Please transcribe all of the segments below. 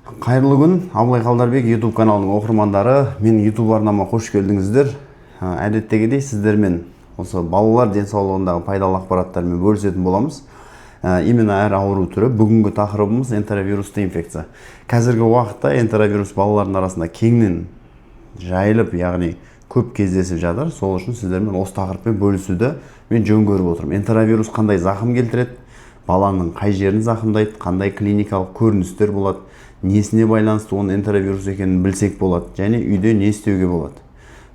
Қайырлы күн, Абылай Қалдарбек YouTube каналының оқырмандары. Мен YouTube арнама қош келдіңіздер. Әдеттегідей сіздермен осы балалар денсаулығындағы пайдалы ақпараттармен бөлісетін боламыз. Именно әр ауру түрі. Бүгінгі тақырыбымыз энтеровирусты инфекция. Қазіргі уақытта энтеровирус балалардың арасында кеңінен жайылып, яғни көп кездесіп жатыр. Сол үшін сіздермен осы тақырыппен бөлісуді мен жөн көріп отырмын. Энтеровирус қандай зақым келтіреді? Баланың қай жерін зақымдайды? Қандай клиникалық көріністер болады? Несіне байланысты оның энтеровирус екенін білсек болады, және үйде не істеуге болады,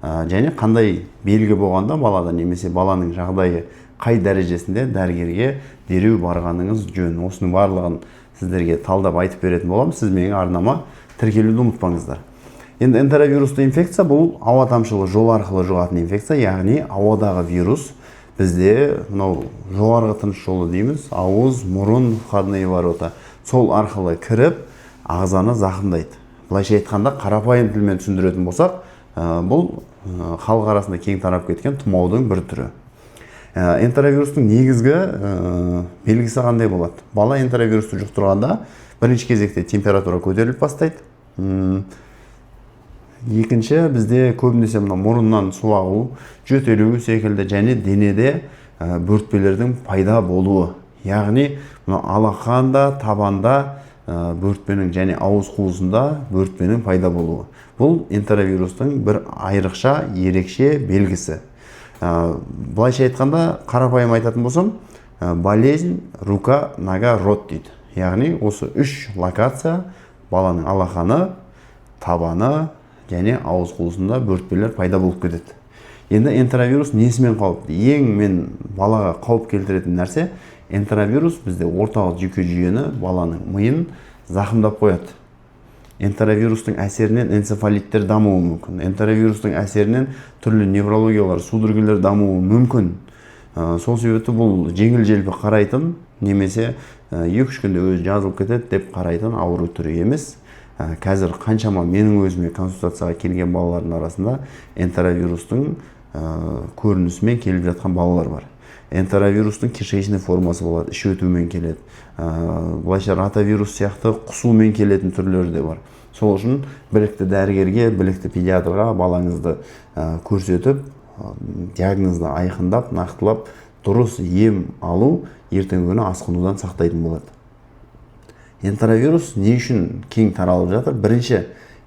және қандай белгі болғанда балада немесе баланың жағдайы қай дәрежесінде дәрігерге дереу барғаныңыз жөн. Осының барлығын сіздерге талдап айтып беретін боламын. Сіз менің арнама тіркелуді ұмытпаңыздар. Енді энтеровирусты инфекция бұл ауа тамшылы жол арқылы жұғатын инфекция, яғни ауадағы вирус бізде мынау жоғарғы тыныс жолы дейміз, ауыз, мұрын, входные ворота, сол арқылы кіріп ағзаны зақымдайды. Былайша айтқанда, қарапайым тілмен түсіндіретін болсақ, бұл халық арасында кең тарап кеткен тұмаудың бір түрі. Энтеровирустың негізгі белгісі қандай болады? Бала энтеровирусты жұқтырғанда бірінші кезекте температура көтеріліп бастайды. Екінші, бізде көбінесе мұрыннан су ағу, жөтелу секілді және денеде бөртпелердің пайда болуы. Яғни алақанда, табанда бөртпенің және ауыз қуысында бөртпенің пайда болуы. Бұл энтеровирустың бір айрықша, ерекше белгісі. Былайша айтқанда, қарапайым айтатын болсам, болезнь рука, нога, рот дейді. Яғни осы үш локация баланың алақаны, табаны және ауыз қуысында бөртпелер пайда болып кетеді. Енді энтеровирус несімен қауіпті? Ең мен балаға қауіп келтіретін нәрсе, энтеровирус бізде орталық жүйке жүйені, баланың миын зақымдап қояды. Энтеровирустың әсерінен энцефалиттер дамуы мүмкін. Энтеровирустың әсерінен түрлі неврологиялар, судорогалар дамуы мүмкін. Сол себепті бұл жеңіл-желпі қарайтын, немесе 2-3 күнде өзі жазылып кетеді деп қарайтын ауру түрі емес. Қазір қаншама менің өзіме консультацияға келген балалардың арасында энтеровирустың көрінісімен келіп жатқан балалар бар. Энтеровирустың кишечный формасы болады, іш өтумен келеді. Былайша ротавирус сияқты құсумен келетін түрлері де бар. Сол үшін білікті дәрігерге, білікті педиатрға балаңызды көрсетіп, диагнозды айқындап, нақтылап, дұрыс ем алу ертеңгі күні асқынудан сақтайтын болады. Энтеровирус не үшін кең таралып жатыр? Бірінші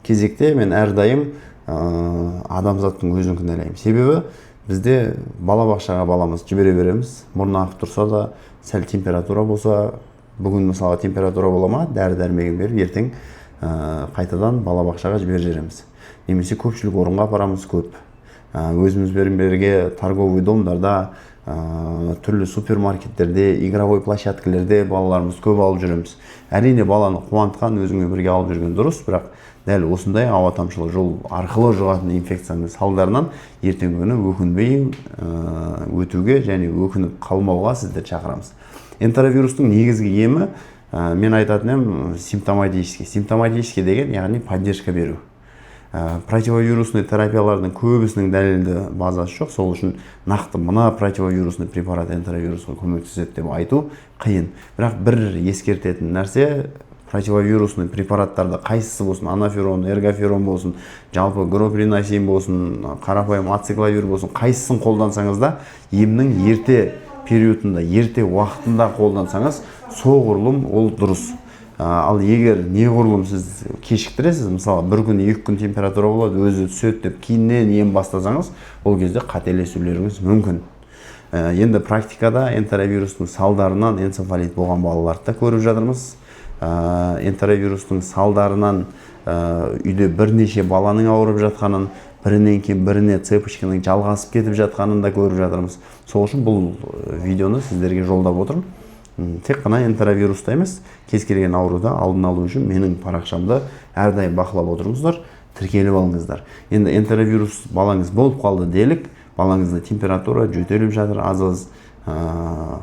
кезекте мен әрдайым адамзаттың өзін кінәлаймын. Себебі бізде балабақшаға баламыз жібере береміз. Мұрны ағып тұрса да, сәл температура болса, бүгін мысалға температура бола ма, дәрі-дәрмегін беріп, ертең қайтадан балабақшаға жібереміз. Немесе көпшілік орынға апарамыз көп. Өзіміз берге торговый домдарда, түрлі супермаркеттерде, игровой площадкалерде балаларымыз көп алып жүреміз. Әрине баланы қуантқан, өзіңе бірге алып жүрген дұрыс, бірақ дәл осындай ауа тамшылы жол арқылы жұғатын инфекцияның салдарынан ертеңгі күні өкінбей өтуге және өкініп қалмауға сіздерді шақырамыз. Энтеровирустың негізгі емі, мен айтатыным, симптоматический. Симптоматический деген, яғни поддержка беру. Противовирусный терапиялардың көбісінің дәлелді базасы жоқ, сол үшін нақты мына противовирусный препарат энтеровирусқа көмектеседі деп айту қиын. Бірақ бір ескертетін нәрсе, противовирусный препараттарды қайсысы болсын, анаферон, эргоферон болсын, жалпы гроприносин болсын, қарапайым ацикловир болсын, қайсысын қолдансаңыз да, емнің ерте периодында, ерте уақытында қолдансаңыз, соғұрлым ол дұрыс. Ал егер неғұрлым сіз кешіктіресіз, мысалы бір күн, 2 күн температура болады, өзі түседі деп кейіннен ем бастасаңыз, ол кезде қателесулеріңіз мүмкін. Енді практикада энтеровирустың салдарынан энцефалит болған балаларды да көріп жатырмыз. Энтеровирустың салдарынан үйде бірнеше баланың ауырып жатқанын, бірінен кейін біріне цепочканың жалғасып кетіп жатқанын да көріп жатырмыз. Сол үшін бұл видеоны сіздерге жолдап отырмын. Тек қана энтеровируста емес, кез келген ауруда алдын алу үшін менің парақшамды әрдайым бақылап отырыңыздар, тіркеліп алыңыздар. Енді энтеровирус балаңыз болып қалды делік, балаңызда температура жөтеліп жатыр, аз-аз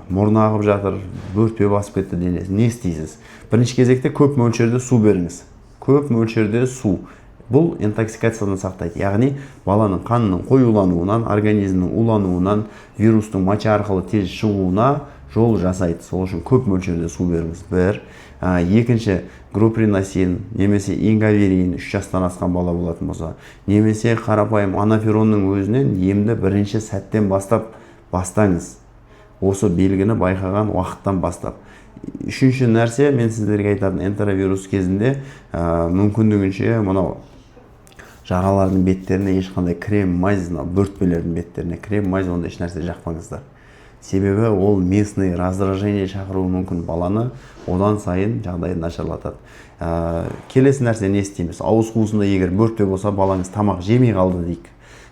мұрны ағып жатыр, бөртпе басып кетті денесі. Не істейсіз? Бірінші кезекте көп мөлшерде су беріңіз. Көп мөлшерде су. Бұл интоксикациядан сақтайды. Яғни баланың қанының қоюлануынан, организмнің улануынан, вирустың моча арқылы тез шығуына жол жасайды. Сол үшін көп мөлшерде су беріңіз. Бір. Екінші, груприносин немесе ингаверин 3 жастан асқан бала болатын болса, немесе қарапайым анаферонның өзінен емді бірінші сәттен бастаңыз. Осы белгіні байқаған уақыттан бастап. Үшінші нәрсе, мен сіздерге айтатын, энтеровирус кезінде мүмкіндігінше мынау жаралардың беттеріне ешқандай крем, майз, бөртпелердің беттеріне крем, майз, онда еш нәрсе жақпаңыздар. Себебі ол местный раздражение шақыруы мүмкін баланы, одан сайын жағдайын нашарлатады. Келесі нәрсе не істейміз? Ауыз қуысында егер бөртпе болса, балаңыз тамақ жемей қалды дейік.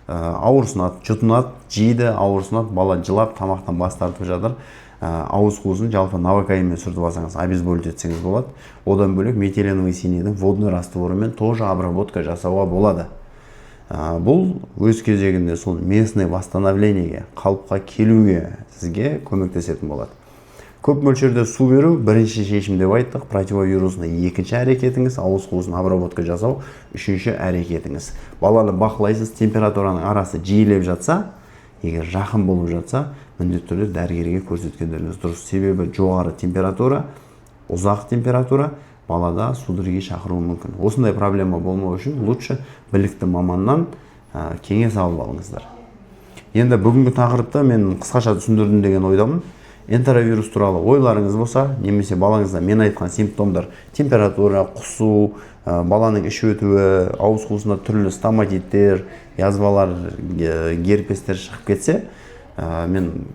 Ауырсынады, жұтынады, жейді, ауырсынады, бала жылап, тамақтан бас тартып жатыр. Ауыз қуысын жалпы новокаинмен сүртіп алсаңыз, обезболить етсеңіз болады. Одан бөлек метиленовый синийдің водный растворымен тоже обработка жасауға болады. Бұл өз кезегінде сол местный восстановлениеге, қалыпқа келуге сізге көмектесетін болады. Көп мөлшерде су беру бірінші шешім деп айттық. Противовирусный екінші әрекетіңіз, ауыз қуысын обработка жасау үшінші әрекетіңіз. Баланы бақылайсыз, температураның арасы жиілеп жатса, егер жақын болып жатса, міндетті түрде дәрігерге көрсеткендеріңіз дұрыс. Себебі жоғары температура, ұзақ температура балада судороги шақыруы мүмкін. Осындай проблема болмау үшін лучше білікті маманнан кеңес алып алыңыздар. Енді бүгінгі тақырыпта мен қысқаша түсіндірдім деген ойдамын. Энтеровирус туралы ойларыңыз болса, немесе балаңызда мен айтқан симптомдар, температура, құсу, баланың іш өтуі, ауыз қуысында түрлі стоматиттер, язвалар, герпестер шығып кетсе, мен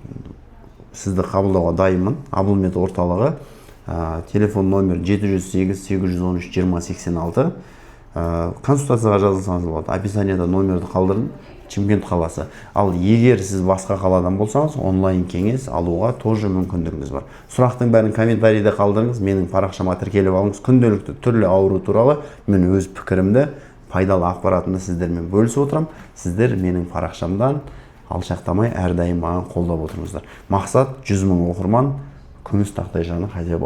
сізді қабылдауға дайынмын. Абылмет орталығы, телефон номер 708-813-2086. Консультацияға жазылсаңыз болады. Описаниеда номерді қалдырдым. Чимкент қаласы. Ал егер сіз басқа қаладан болсаңыз, онлайн кеңес алуға тоже мүмкіндігіңіз бар. Сұрақтың бәрін комментарийде қалдырыңыз, менің парақшама тіркеліп алыңыз. Күнделікті түрлі ауру туралы мен өз пікірімді, пайдалы ақпаратымды сіздермен бөлісіп отырам. Сіздер менің парақшамдан алшақтамай әрдайым маған қолдап отырыңыздар. Мақсат 100 000 оқырман, күміс тақтай жаны хотя бы